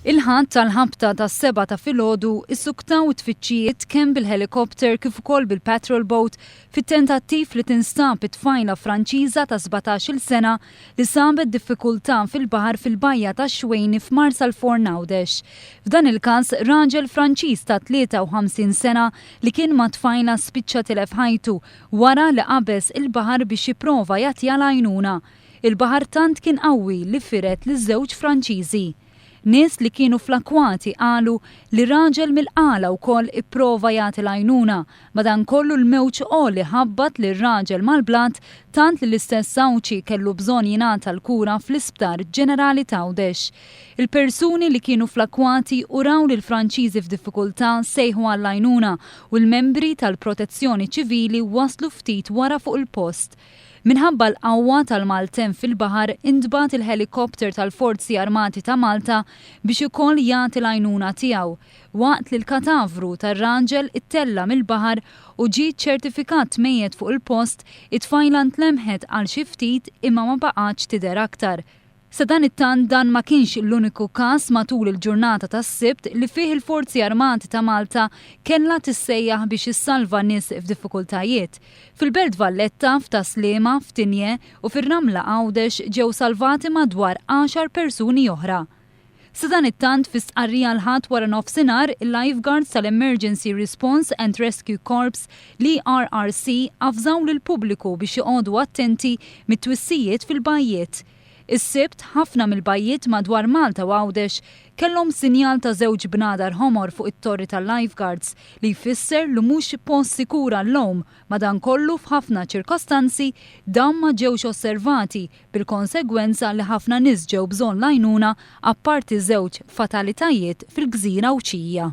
Il-ħadd tal-ħabta tas-7 ta' filgħodu issuktaw it-tfittxijiet kemm bil-helikopter kif ukoll bil-patrol boat fit-tentattiv li tinstab it-tfajla Franċiża ta' 17-il sena li sabet diffikultà fil-baħar fil-bajja tax-Xwejni f'Mars Forn Għawdex. F'dan il-każ raġel Franċiż ta' 53 sena li kien ma' tfajla spiċċa tilef ħajtu wara li qabeż il-baħar biex jipprova jagħtiha l-għajnuna. Il-baħar tant kien qawwi li firet liż-żewġ Franċiżi. Nies li kienu flakwati qalu li raġel mill-qala wkoll ipprova jagħti l-għajnuna, madankollu l-mewġ għoli ħabbat li r-raġel mal-blat tant li l-istess żawġ kellu bżonn jingħata l-kura fl-Isptar Ġenerali ta' Għawdex. Il-persuni li kienu flakwati uraw li l-Franċiżi f'diffikultà sejħu għall-għajnuna u l-membri tal-Protezzjoni Ċivili waslu ftit wara fuq il-post. Minħabba l-qawwa tal-Malten fil-baħar intbat il-helikopter tal-Forzi Armati ta' Malta biex ukoll jagħti l-għajnuna tiegħu, waqt li l-katavru tar-raġel ittella mill-baħar u ġie ċertifikat mejjed fuq il-post, it-tfajla ntlemħet għal xi ftit imma ma baqgħetx tidher aktar. Sa dan it-tant dan ma kienx l-uniku każ matul il-ġurnata tas-Sibt li fih il-Forzi Armati ta' Malta kellha tissejjaħ biex issalva nies f'diffikultajiet. Fil-Belt Valletta, f'Taslima, f'Tinje u fir-Ramla Għawdex ġew salvati madwar 10 persuni oħra. Sa dan it-tant fi stqarrija l-ħadd wara nofsinhar il-lifeguards tal-Emergency Response and Rescue Corps l-ERRC avżaw lill-pubbliku biex joqogħdu attenti mit-twissijiet fil-bajjiet. Is-Sibt ħafna mill-bajjiet madwar Malta u Għawdex kellhom sinjal ta' żewġ bnadar ħomor fuq it-torri tal-lifeguards li jfisser li mhux post sikura l-lowm madankollu f'ħafna ċirkostanzi dawn ma ġewx osservati bil-konsegwenza li ħafna nies ġew bżonn l-għajnuna apparti żewġ fatalitajiet fil-Gżira Awċija.